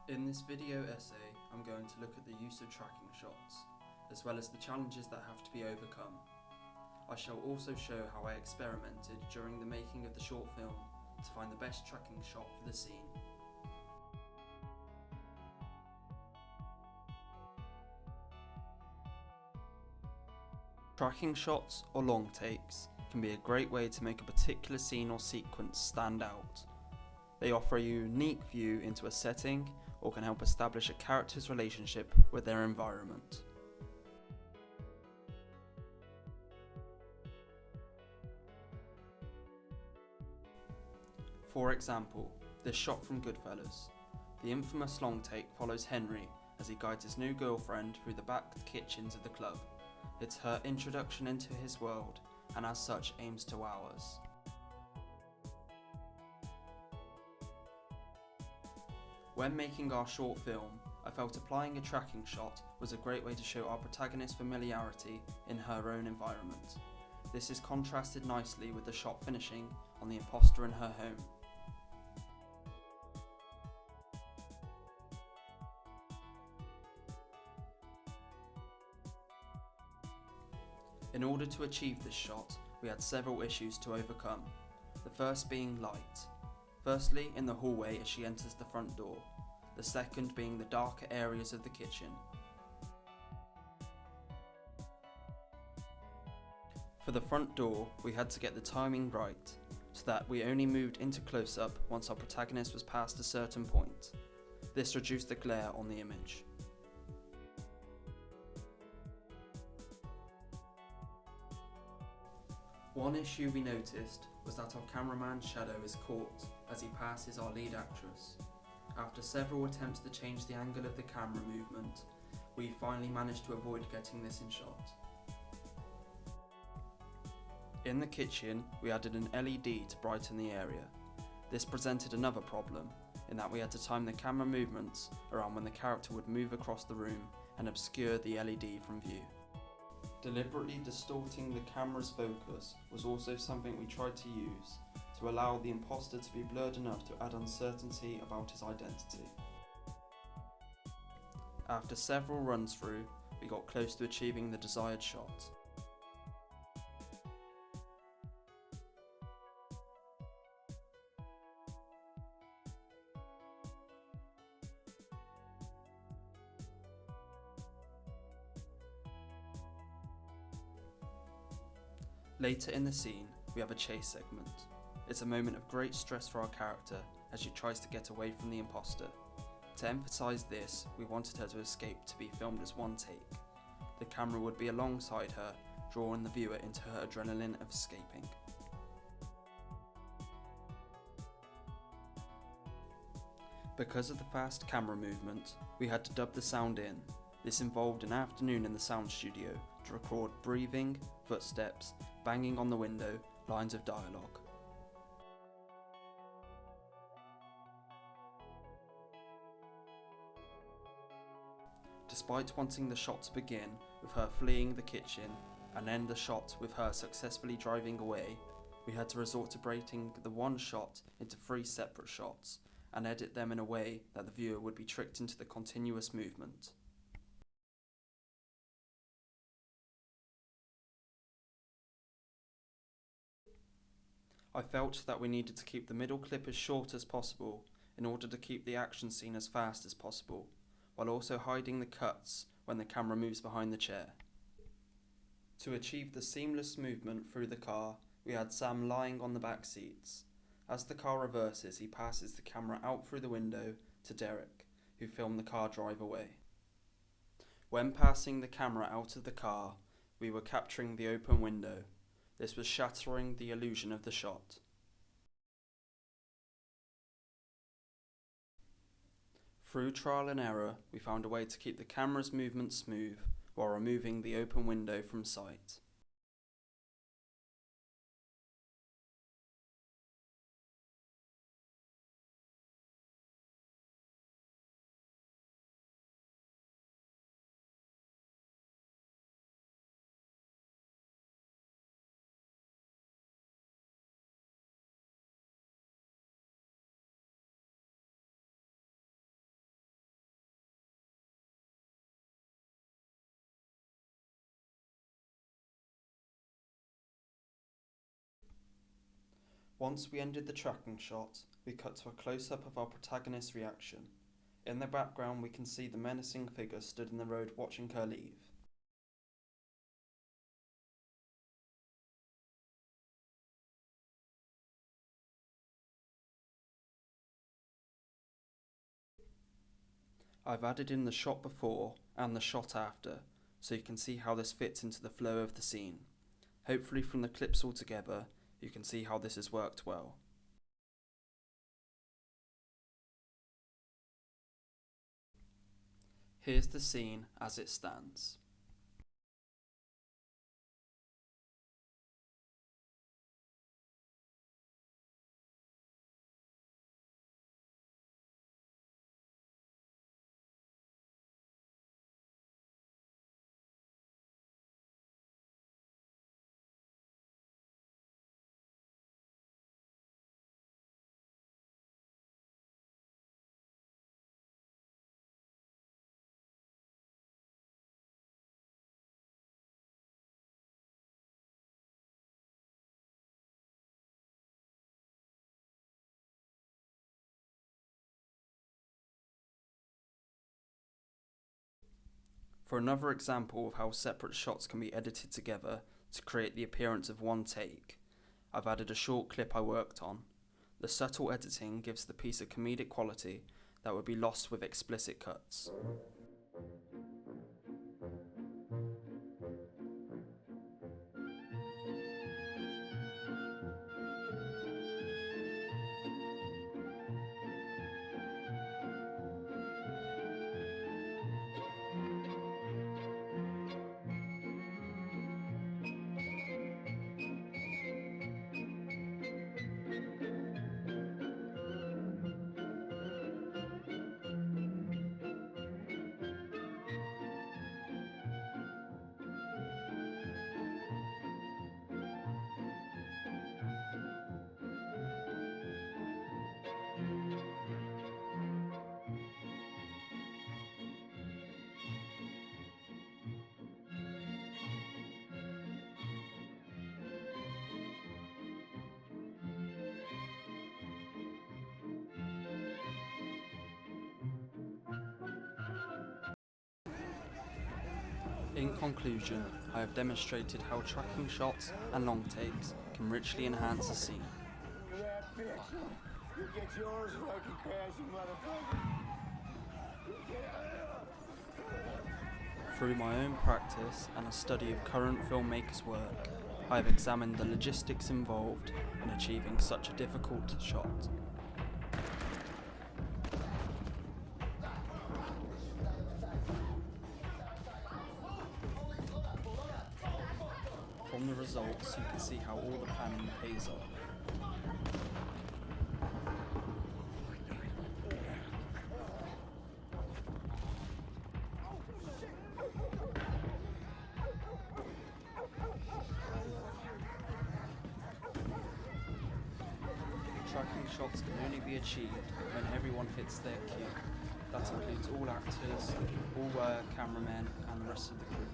In this video essay, I'm going to look at the use of tracking shots, as well as the challenges that have to be overcome. I shall also show how I experimented during the making of the short film to find the best tracking shot for the scene. Tracking shots, or long takes, can be a great way to make a particular scene or sequence stand out. They offer a unique view into a setting, or can help establish a character's relationship with their environment. For example, this shot from Goodfellas. The infamous long take follows Henry as he guides his new girlfriend through the back kitchens of the club. It's her introduction into his world, and as such aims to wow us. When making our short film, I felt applying a tracking shot was a great way to show our protagonist's familiarity in her own environment. This is contrasted nicely with the shot finishing on the imposter in her home. In order to achieve this shot, we had several issues to overcome, the first being light. Firstly, in the hallway as she enters the front door, the second being the darker areas of the kitchen. For the front door, we had to get the timing right, so that we only moved into close-up once our protagonist was past a certain point. This reduced the glare on the image. One issue we noticed was that our cameraman's shadow is caught as he passes our lead actress. After several attempts to change the angle of the camera movement, we finally managed to avoid getting this in shot. In the kitchen, we added an LED to brighten the area. This presented another problem, in that we had to time the camera movements around when the character would move across the room and obscure the LED from view. Deliberately distorting the camera's focus was also something we tried to use to allow the imposter to be blurred enough to add uncertainty about his identity. After several runs through, we got close to achieving the desired shot. Later in the scene, we have a chase segment. It's a moment of great stress for our character as she tries to get away from the imposter. To emphasise this, we wanted her to escape to be filmed as one take. The camera would be alongside her, drawing the viewer into her adrenaline of escaping. Because of the fast camera movement, we had to dub the sound in. This involved an afternoon in the sound studio to record breathing, footsteps, banging on the window, lines of dialogue. Despite wanting the shot to begin with her fleeing the kitchen and end the shot with her successfully driving away, we had to resort to breaking the one shot into 3 separate shots and edit them in a way that the viewer would be tricked into the continuous movement. I felt that we needed to keep the middle clip as short as possible in order to keep the action scene as fast as possible, while also hiding the cuts when the camera moves behind the chair. To achieve the seamless movement through the car, we had Sam lying on the back seats. As the car reverses, he passes the camera out through the window to Derek, who filmed the car drive away. When passing the camera out of the car, we were capturing the open window. This was shattering the illusion of the shot. Through trial and error, we found a way to keep the camera's movement smooth while removing the open window from sight. Once we ended the tracking shot, we cut to a close-up of our protagonist's reaction. In the background we can see the menacing figure stood in the road watching her leave. I've added in the shot before and the shot after, so you can see how this fits into the flow of the scene. Hopefully from the clips all together, you can see how this has worked well. Here's the scene as it stands. For another example of how separate shots can be edited together to create the appearance of one take, I've added a short clip I worked on. The subtle editing gives the piece a comedic quality that would be lost with explicit cuts. In conclusion, I have demonstrated how tracking shots and long takes can richly enhance a scene. You get yours, fucking crashing motherfucker. Through my own practice and a study of current filmmakers' work, I have examined the logistics involved in achieving such a difficult shot. From the results, you can see how all the planning pays off. Tracking shots can only be achieved when everyone hits their cue. That includes all actors, all cameramen and the rest of the crew.